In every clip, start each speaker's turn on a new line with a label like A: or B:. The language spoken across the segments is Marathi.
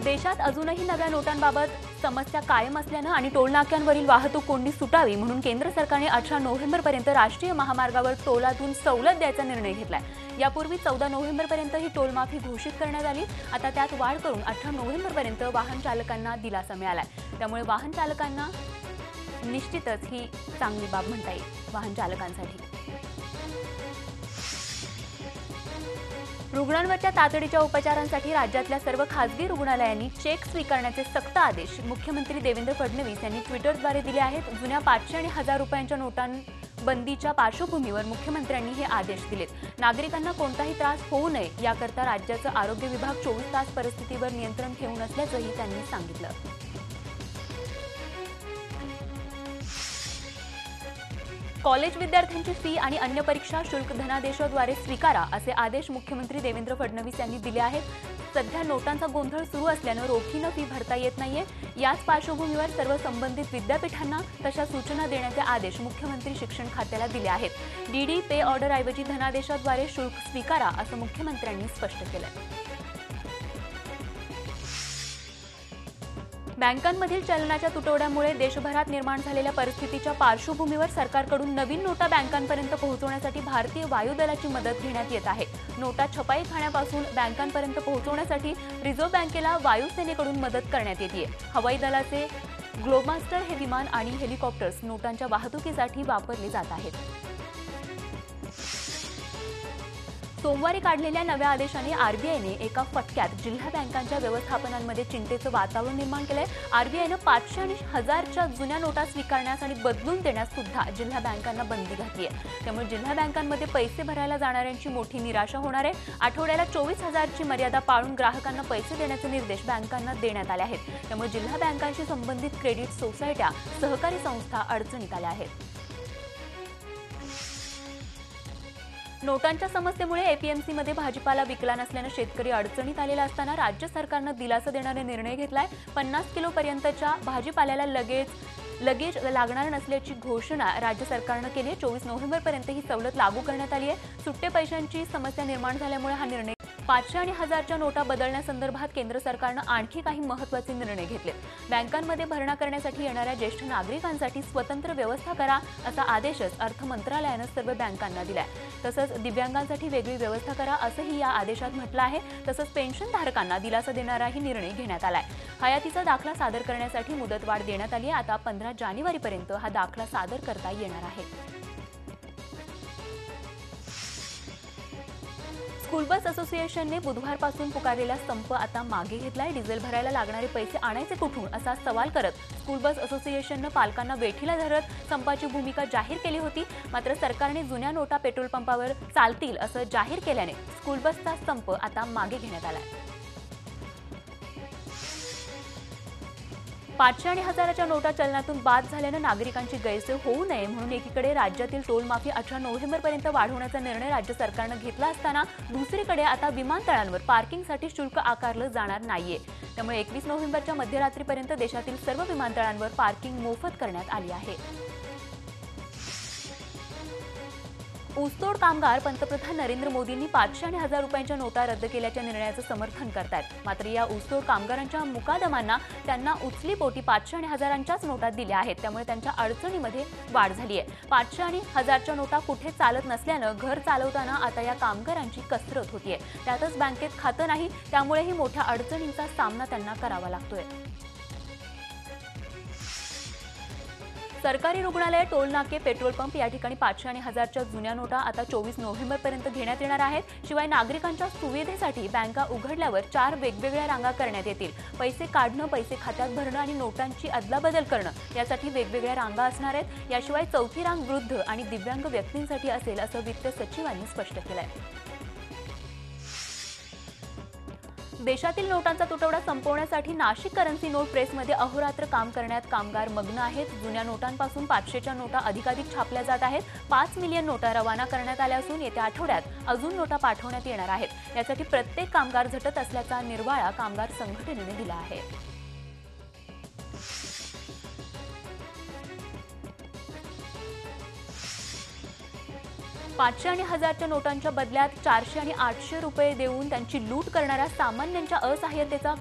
A: देशात अजूनही नव्या नोटांबाबत समस्या कायम असल्यानं आणि टोलनाक्यांवरील वाहतूक कोंडी सुटावी म्हणून केंद्र सरकारने 18 नोव्हेंबरपर्यंत राष्ट्रीय महामार्गावर टोलातून सवलत द्यायचा निर्णय घेतलाय। यापूर्वी 14 नोव्हेंबरपर्यंत ही टोलमाफी घोषित करण्यात आली। आता त्यात वाढ करून 18 नोव्हेंबरपर्यंत वाहन चालकांना दिलासा मिळालाय। त्यामुळे वाहन चालकांना निश्चितच ही चांगली बाब म्हणता येईल वाहन चालकांसाठी। रुग्णांवरच्या तातडीच्या उपचारांसाठी राज्यातल्या सर्व खासगी रुग्णालयांनी चेक स्वीकारण्याचे सक्त आदेश मुख्यमंत्री देवेंद्र फडणवीस यांनी ट्विटरद्वारे दिले आहेत। जुन्या 500 आणि 1000 रुपयांच्या नोटांबंदीच्या पार्श्वभूमीवर मुख्यमंत्र्यांनी हे आदेश दिलेत। नागरिकांना कोणताही त्रास होऊ नये याकरता राज्याचं आरोग्य विभाग 24 तास परिस्थितीवर नियंत्रण ठेवून असल्याचंही त्यांनी सांगितलं। कॉलेज विद्यार्थ्यांची फी आणि अन्य परीक्षा शुल्क धनादेशाद्वारे स्वीकारा असे आदेश मुख्यमंत्री देवेंद्र फडणवीस यांनी दिले आहेत। सध्या नोटांचा गोंधळ सुरू असल्यानं रोखीनं फी भरता येत नाहीये। याच पार्श्वभूमीवर सर्व संबंधित विद्यापीठांना तशा सूचना देण्याचे आदेश मुख्यमंत्री शिक्षण खात्याला दिले आहेत। डीडी पे ऑर्डर ऐवजी धनादेशाद्वारे शुल्क स्वीकारा असं मुख्यमंत्र्यांनी स्पष्ट केलंय। बँकांमधील चलनाच्या तुटवड्यामुळे देशभरात निर्माण झालेल्या परिस्थितीच्या पार्श्वभूमीवर सरकारकडून नवीन नोटा बँकांपर्यंत पोहोचवण्यासाठी भारतीय वायुदलाची मदत घेण्यात येत आहे। नोटा छपाई खाण्यापासून बँकांपर्यंत पोहोचवण्यासाठी रिझर्व्ह बँकेला वायुसेनेकडून मदत करण्यात येते। हवाई दलाचे ग्लोबमास्टर हे विमान आणि हेलिकॉप्टर्स नोटांच्या वाहतुकीसाठी वापरले जात आहेत। सोमवारी काढलेल्या नव्या आदेशाने आरबीआयने एका फटक्यात जिल्हा बँकांच्या व्यवस्थापनांमध्ये चिंतेचं वातावरण निर्माण केलंय। आरबीआयने 500 आणि 1000च्या जुन्या नोटा स्वीकारण्यास आणि बदलून देण्यास सुद्धा जिल्हा बँकांना बंदी घातली आहे। त्यामुळे जिल्हा बँकांमध्ये पैसे भरायला जाणाऱ्यांची मोठी निराशा होणार आहे। आठवड्याला 24,000ची मर्यादा पाळून ग्राहकांना पैसे देण्याचे निर्देश बँकांना देण्यात आले आहेत। त्यामुळे जिल्हा बँकांशी संबंधित क्रेडिट सोसायट्या, सहकारी संस्था अडचणीत आल्या आहेत। नोटांच्या समस्येमुळे एपीएमसीमध्ये भाजीपाला विकला नसल्याने शेतकरी अडचणीत आलेला असताना राज्य सरकारने दिलासा देणारा निर्णय घेतलाय। 50 किलोपर्यंतच्या भाजीपाल्याला लगेच लागणार नसल्याची घोषणा राज्य सरकारने केली आहे। 24 नोव्हेंबरपर्यंत ही सवलत लागू करण्यात आली आहे। सुट्टे पैशांची समस्या निर्माण झाल्यामुळे हा निर्णय 500 आणि 1000च्या नोटा बदलण्यासंदर्भात केंद्र सरकारने आणखी काही महत्त्वाचे निर्णय घेतले। बँकांमध्ये भरणा करण्यासाठी येणाऱ्या ज्येष्ठ नागरिकांसाठी स्वतंत्र व्यवस्था करा असा आदेशच अर्थ मंत्रालयाने सर्व बँकांना दिलाय। तसंच दिव्यांगांसाठी वेगळी व्यवस्था करा असंही या आदेशात म्हटलं आहे। तसंच पेन्शनधारकांना दिलासा देणाराही निर्णय घेण्यात आलाय। हयातीचा दाखला सादर करण्यासाठी मुदतवाढ देण्यात आली आहे। आता 15 जानेवारीपर्यंत हा दाखला सादर करता येणार आहे। स्कूल बस असोसिएशनने बुधवारपासून पुकारलेला संप आता मागे घेतलाय। डिझेल भरायला लागणारे पैसे आणायचे कुठून असा सवाल करत स्कूल बस असोसिएशनने पालकांना वेठीला धरत संपाची भूमिका जाहीर केली होती। मात्र सरकारने जुन्या नोटा पेट्रोल पंपावर चालतील असं जाहीर केल्याने स्कूल बसचा संप आता मागे घेण्यात आलाय। 500 आणि 1000च्या नोटा चलनातून बाद झाल्याने नागरिकांची गैरसोय होऊ नये म्हणून एकीकडे राज्यातील टोलमाफी 18 नोव्हेंबरपर्यंत वाढवण्याचा निर्णय राज्य सरकारने घेतला असताना दुसरीकडे आता विमानतळांवर पार्किंगसाठी शुल्क आकारलं जाणार नाहीये। त्यामुळे 21 नोव्हेंबरच्या मध्यरात्रीपर्यंत देशातील सर्व विमानतळांवर पार्किंग मोफत करण्यात आली आहे। ऊसतोड कामगार पंतप्रधान नरेंद्र मोदींनी 500 आणि 1000 रुपयांच्या नोटा रद्द केल्याच्या निर्णयाचं समर्थन करतायत। मात्र या ऊसतोड कामगारांच्या मुकादमांना त्यांना उचलीपोटी 500 आणि 1000च्याच नोटा दिल्या आहेत। त्यामुळे त्यांच्या अडचणीमध्ये वाढ झाली आहे। 500 आणि 1000च्या नोटा कुठे चालत नसल्यानं घर चालवताना आता या कामगारांची कसरत होतीये। त्यातच बँकेत खातं नाही, त्यामुळेही मोठ्या अडचणींचा सामना त्यांना करावा लागतोय। सरकारी रुग्णालय, टोलनाके, पेट्रोल पंप या ठिकाणी 500 आणि 1000च्या जुन्या नोटा आता 24 नोव्हेंबरपर्यंत घेण्यात येणार आहेत। शिवाय नागरिकांच्या सुविधेसाठी बँका उघडल्यावर 4 वेगवेगळ्या रांगा करण्यात येतील। पैसे काढणं, पैसे खात्यात भरणं आणि नोटांची अदलाबदल करणं यासाठी वेगवेगळ्या रांगा असणार आहेत। याशिवाय चौथी रांग वृद्ध आणि दिव्यांग व्यक्तींसाठी असेल असं वित्त सचिवांनी स्पष्ट केलंय। देशातील नोटांचा तुटवडा संपवण्यासाठी नाशिक करन्सी नोट प्रेसमध्ये अहोरात्र काम करण्यात कामगार मग्न आहेत। जुन्या नोटांपासून 500च्या नोटा अधिकाधिक छापल्या जात आहेत। 5 मिलियन नोटा रवाना करण्यात आल्या असून येत्या आठवड्यात अजून नोटा पाठवण्यात येणार आहेत। यासाठी प्रत्येक कामगार झटत असल्याचा निर्वाळा कामगार संघटनेने दिला आहे। 500 आणि 1000च्या नोटांच्या बदल्यात 400 आणि 800 रुपये देऊन त्यांची लूट करणाऱ्या सामान्यांच्या असहाय्यतेचा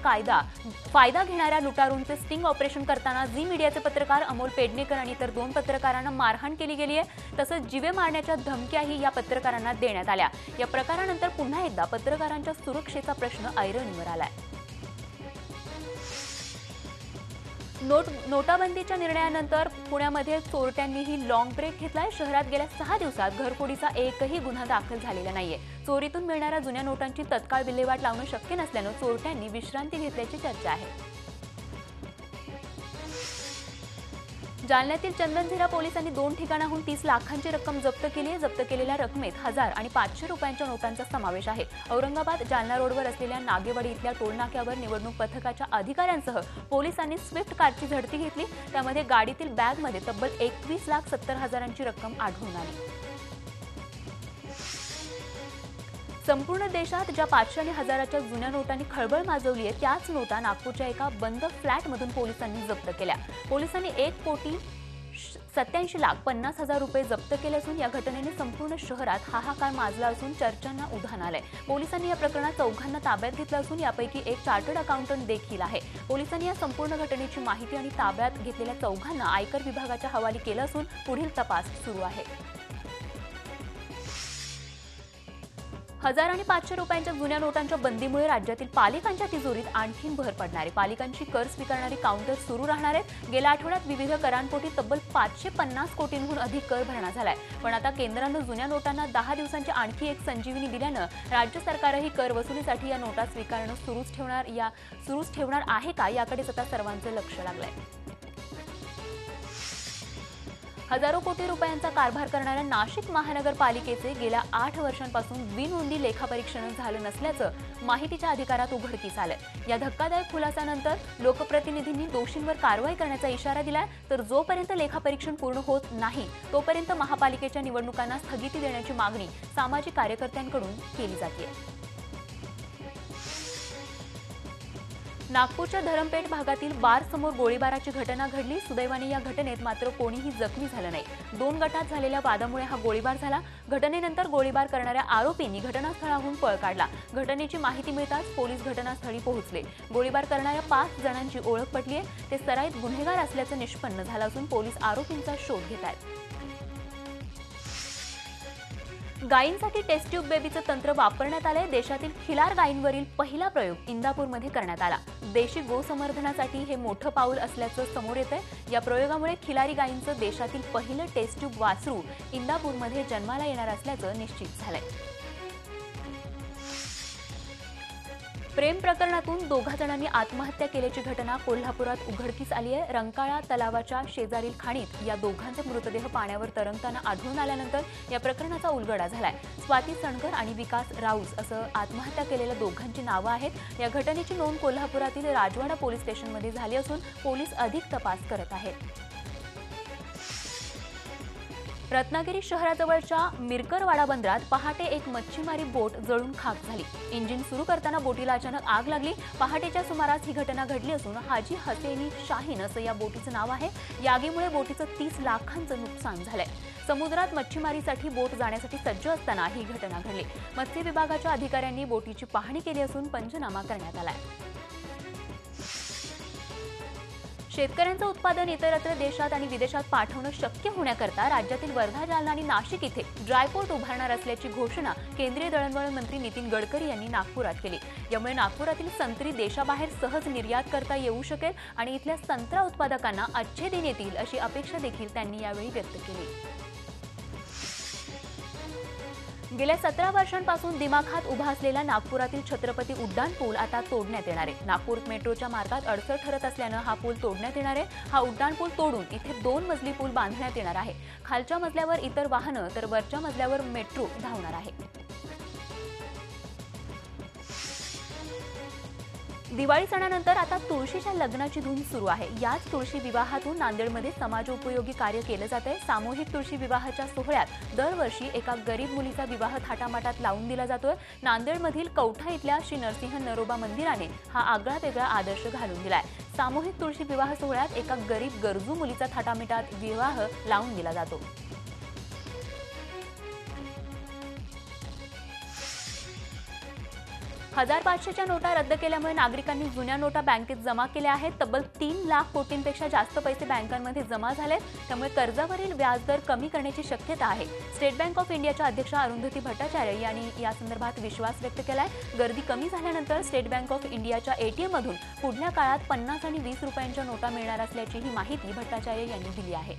A: फायदा घेणाऱ्या लुटारूंचे स्टिंग ऑपरेशन करताना झी मीडियाचे पत्रकार अमोल पेडणेकर आणि इतर 2 पत्रकारांना मारहाण केली गेली आहे। तसंच जीवे मारण्याच्या धमक्याही या पत्रकारांना देण्यात आल्या। या प्रकारानंतर पुन्हा एकदा पत्रकारांच्या सुरक्षेचा प्रश्न ऐरणीवर आलाय। नोटाबंदीच्या निर्णयानंतर पुण्यामध्ये चोरट्यांनीही लॉंग ब्रेक घेतलाय। शहरात गेल्या 6 दिवसात घरफोडीचा एकही गुन्हा दाखल झालेला नाहीये। चोरीतून मिळणाऱ्या जुन्या नोटांची तत्काळ विल्हेवाट लावणं शक्य नसल्यानं चोरट्यांनी विश्रांती घेतल्याची चर्चा आहे। जालन्यातील चंदनझिरा पोलिसांनी 2 ठिकाणाहून 30 लाखांची रक्कम जप्त केली आहे। जप्त केलेल्या रकमेत 1000 आणि 500 रुपयांच्या नोटांचा समावेश आहे। औरंगाबाद जालना रोडवर असलेल्या नागेवाडी इथल्या टोलनाक्यावर निवडणूक पथकाच्या अधिकाऱ्यांसह पोलिसांनी स्विफ्ट कारची झडती घेतली। त्यामध्ये गाडीतील बॅगमध्ये तब्बल 21,70,000ची रक्कम आढळून आली। संपूर्ण देशात ज्या 500 आणि 1000च्या जुन्या नोटांनी खळबळ माजवली आहे त्याच नोटा नागपूरच्या एका बंद फ्लॅटमधून पोलिसांनी जप्त केल्या। पोलिसांनी 1,87,50,000 रुपये जप्त केले असून या घटनेने संपूर्ण शहरात हाहाकार माजला असून चर्चांना उधाण आलंय। पोलिसांनी या प्रकरणात 4 ताब्यात घेतलं असून यापैकी एक चार्टर्ड अकाउंटंट देखील आहे। पोलिसांनी या संपूर्ण घटनेची माहिती आणि ताब्यात घेतलेल्या 4 आयकर विभागाच्या हवाली केलं असून पुढील तपास सुरू आहे। 1000 आणि 500 रुपयांच्या जुन्या नोटांच्या बंदीमुळे राज्यातील पालिकांच्या तिजोरीत आणखी भर पडणार आहे। पालिकांची कर स्वीकारणारी काउंटर सुरू राहणार आहेत। गेल्या आठवड्यात विविध करांपोटी तब्बल 550 कोटींहून अधिक कर भरणा झालाय। पण आता केंद्रानं जुन्या नोटांना 10 दिवसांची आणखी एक संजीवनी दिल्यानं राज्य सरकारही कर वसुलीसाठी या नोटा स्वीकारणं सुरूच ठेवणार आहे का याकडेच आता सर्वांचं लक्ष लागलंय। हजारो कोटी रुपयांचा कारभार करणाऱ्या नाशिक महानगरपालिकेचे गेल्या 8 वर्षांपासून बिननोंदी लेखापरीक्षण झालं नसल्याचं माहितीच्या अधिकारात उघडकीस आलंय। या धक्कादायक खुलासानंतर लोकप्रतिनिधींनी दोषींवर कारवाई करण्याचा इशारा दिलाय। तर जोपर्यंत लेखापरीक्षण पूर्ण होत नाही तोपर्यंत महापालिकेच्या निवडणुकांना स्थगिती देण्याची मागणी सामाजिक कार्यकर्त्यांकडून केली जाते। नागपूरच्या धरमपेठ भागातील बार समोर गोळीबाराची घटना घडली। सुदैवाने या घटनेत मात्र कोणीही जखमी झालं नाही। 2 गटात झालेल्या वादामुळे हा गोळीबार झाला। घटनेनंतर गोळीबार करणाऱ्या आरोपींनी घटनास्थळाहून पळ काढला। घटनेची माहिती मिळताच पोलीस घटनास्थळी पोहोचले। गोळीबार करणाऱ्या 5 जणांची ओळख पटली आहे। ते सराईत गुन्हेगार असल्याचं निष्पन्न झालं असून पोलीस आरोपींचा शोध घेत आहेत। गायींसाठी टेस्ट ट्यूब बेबीचं तंत्र वापरण्यात आलंय। देशातील खिलार गायींवरील पहिला प्रयोग इंदापूरमध्ये करण्यात आला। देशी गोसंवर्धनासाठी हे मोठं पाऊल असल्याचं समोर येतंय। या प्रयोगामुळे खिलारी गायींचं देशातील पहिलं टेस्ट ट्यूब वासरू इंदापूरमध्ये जन्माला येणार असल्याचं निश्चित झालंय। प्रेम प्रकरणातून 2 जणांनी आत्महत्या केल्याची घटना कोल्हापुरात उघडकीस आली आहे। रंकाळा तलावाच्या शेजारील खाणीत या दोघांचे मृतदेह पाण्यावर तरंगताना आढळून आल्यानंतर या प्रकरणाचा उलगडा झालाय। स्वाती सणकर आणि विकास राऊस असं आत्महत्या केलेल्या दोघांची नावं आहेत। या घटनेची नोंद कोल्हापुरातील राजवाडा पोलीस स्टेशनमध्ये झाली असून पोलीस अधिक तपास करत आहेत। रत्नागिरी शहराजवळच्या मिरकरवाडा बंदरात पहाटे एक मच्छीमारी बोट जळून खाक झाली। इंजिन सुरू करताना बोटीला अचानक आग लागली। पहाटेच्या सुमारास ही घटना घडली असून हाजी हसेनी शाहीन असं या बोटीचं नाव आहे। या आगीमुळे बोटीचं 30 लाखांचं नुकसान झालंय। समुद्रात मच्छीमारीसाठी बोट जाण्यासाठी सज्ज असताना ही घटना घडली। मत्स्य विभागाच्या अधिकाऱ्यांनी बोटीची पाहणी केली असून पंचनामा करण्यात आलाय। शेतकऱ्यांचं उत्पादन इतरत्र देशात आणि विदेशात पाठवणं शक्य होण्याकरता राज्यातील वर्धा, जालना आणि नाशिक इथे ड्रायपोर्ट उभारणार असल्याची घोषणा केंद्रीय दळणवळण मंत्री नितीन गडकरी यांनी नागपुरात केली। यामुळे नागपुरातील संत्री देशाबाहेर सहज निर्यात करता येऊ शकेल आणि इथल्या संत्रा उत्पादकांना अच्छे दिन येतील अशी अपेक्षा देखील त्यांनी यावेळी व्यक्त केली। गेल्या 17 वर्षांपासून दिमाखात उभा असलेला नागपुरातील छत्रपती उड्डाण पूल आता तोडण्यात येणार आहे। नागपूर मेट्रोच्या मार्गात अडसर ठरत असल्यानं हा पूल तोडण्यात येणार आहे। हा उड्डाण पूल तोडून इथे 2 मजली पूल बांधण्यात येणार आहे। खालच्या मजल्यावर इतर वाहनं तर वरच्या मजल्यावर मेट्रो धावणार आहे। दिवाळी सणानंतर आता तुळशीच्या लग्नाची धूम सुरू आहे। याच तुळशी विवाहातून नांदेडमध्ये समाजोपयोगी कार्य केलं जातंय। सामूहिक तुळशी विवाहाच्या सोहळ्यात दरवर्षी एका गरीब मुलीचा विवाह थाटामाटात लावून दिला जातोय। नांदेडमधील कौठा इथल्या श्री नरसिंह नरोबा मंदिराने हा आगळा वेगळा आदर्श घालून दिलाय। सामूहिक तुळशी विवाह सोहळ्यात एका गरीब गरजू मुलीचा थाटामाटात विवाह लावून दिला जातो। 1500च्या नोटा रद्द केल्यामुळे नागरिकांनी जुन्या नोटा बँकेत जमा केल्या आहेत। तब्बल 3 लाख कोटींपेक्षा जास्त पैसे बँकांमध्ये जमा झालेत, त्यामुळे कर्जावरील व्याजदर कमी करण्याची शक्यता आहे। स्टेट बँक ऑफ इंडियाच्या अध्यक्षा अरुंधती भट्टाचार्य यांनी या संदर्भात विश्वास व्यक्त केलाय। गर्दी कमी झाल्यानंतर स्टेट बँक ऑफ इंडियाच्या एटीएम मधून पुढल्या काळात 50 आणि 20 रुपयांच्या नोटा मिळणार असल्याची ही माहिती भट्टाचार्य यांनी दिली आहे।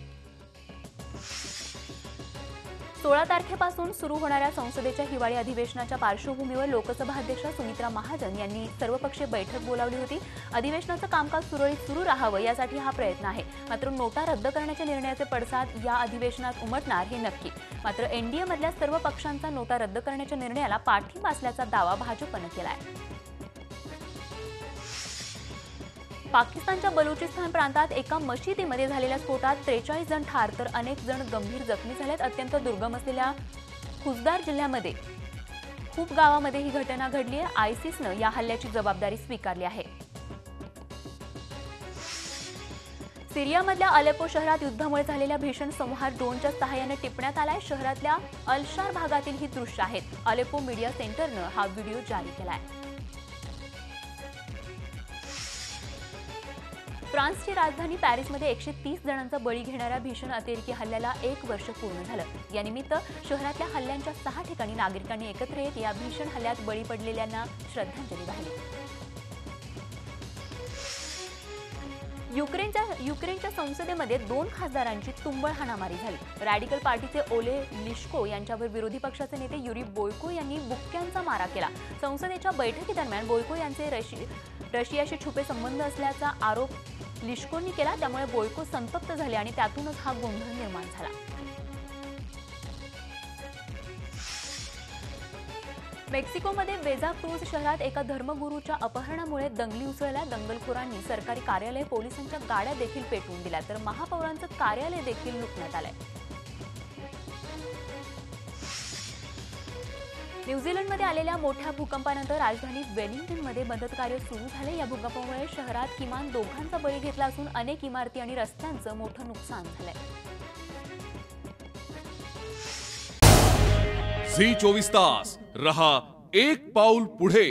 A: 16 तारखेपासून सुरू होणाऱ्या संसदेच्या हिवाळी अधिवेशनाच्या पार्श्वभूमीवर लोकसभा अध्यक्षा सुमित्रा महाजन यांनी सर्वपक्षीय बैठक बोलावली होती। अधिवेशनाचं कामकाज सुरळीत सुरू राहावं यासाठी हा प्रयत्न आहे। मात्र नोटा रद्द करण्याच्या निर्णयाचे पडसाद या अधिवेशनात उमटणार हे नक्की। मात्र एनडीए मधल्या सर्व पक्षांचा नोटा रद्द करण्याच्या निर्णयाला पाठिंबा असल्याचा दावा भाजपने केलाय। पाकिस्तानच्या बलुचिस्तान प्रांतात एका मशिदीमध्ये झालेल्या स्फोटात 43 जण ठार तर अनेक जण गंभीर जखमी झालेत। अत्यंत दुर्गम असलेल्या खुजदार जिल्ह्यामध्ये खूप गावामध्ये ही घटना घडली आहे। आयसिसने या हल्ल्याची जबाबदारी स्वीकारली आहे। सिरियामधल्या अलेपो शहरात युद्धामुळे झालेल्या भीषण संहार ड्रोनच्या सहाय्याने टिपण्यात आलाय। शहरातल्या अलशार भागातील ही दृश्य आहेत। अलेपो मीडिया सेंटरने हा व्हिडिओ जारी केलाय। फ्रान्सची राजधानी पॅरिसमध्ये 130 जणांचा बळी घेणाऱ्या भीषण अतिरेकी हल्ल्याला 1 वर्ष पूर्ण झालं। या निमित्त शहरातल्या हल्ल्यांच्या 6 ठिकाणी नागरिकांनी एकत्र येत या भीषण हल्ल्यात बळी पडलेल्यांना श्रद्धांजली वाहिली। युक्रेनच्या संसदेमध्ये 2 खासदारांची तुंबळ हाणामारी झाली। रॅडिकल पार्टीचे ओले लिश्को यांच्यावर विरोधी पक्षाचे नेते युरी बोयको यांनी बुक्क्यांचा मारा केला। संसदेच्या बैठकीदरम्यान बोयको यांचे रशियाशी छुपे संबंध असल्याचा आरोप लिश्कोंनी केला, त्यामुळे बोयको संतप्त झाले आणि त्यातूनच हा गोंधळ निर्माण झाला। मेक्सिकोमध्ये वेझा क्रूज शहरात एका धर्मगुरूच्या अपहरणामुळे दंगली उसळल्या। दंगलखोरांनी सरकारी कार्यालय, पोलिसांच्या गाड्या देखील पेटवून दिल्या, तर महापौरांचं कार्यालय देखील लुटण्यात आलंय। न्यूझीलंडमध्ये आलेल्या मोठ्या भूकंपानंतर राजधानी वेलिंग्टनमध्ये मदतकार्य सुरू झाले। या भूकंपामुळे शहरात किमान 2 बळी घेतला असून अनेक इमारती आणि रस्त्यांचं मोठं नुकसान झालंय।
B: झी 24 तास रहा एक पाऊल पुढे।